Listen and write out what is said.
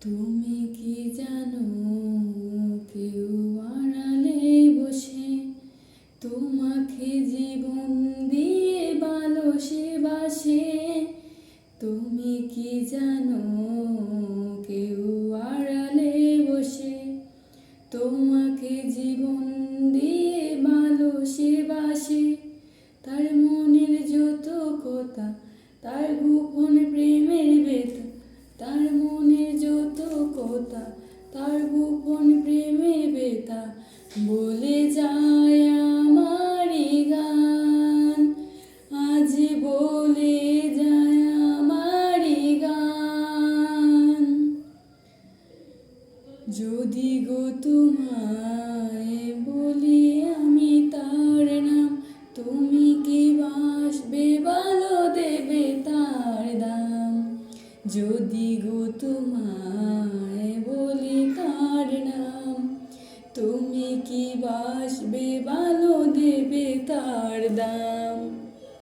তুমি কি জানো, কেউ আড়ালে বসে তোমাকে জীবন দিয়ে ভালোবাসে। তুমি কি জানো, কেউ আড়ালে বসে তোমাকে জীবন দিয়ে ভালোবাসে। তার মনের যত কথা, তার গোপন প্রেমের ব্যথা, তার মনের যত কথা, তার গোপন প্রেমের ব্যথা বলে যায় আমারই গান, আজ বলে যায় আমারই গান। যদি গো তোমায় বলি আমি তার নাম, তুমি কি বাসবে ভালো দেবে তার দাম। যদি গো তোমায় বলি তার নাম, তুমি কি বাসবে ভালো দেবে তার দাম।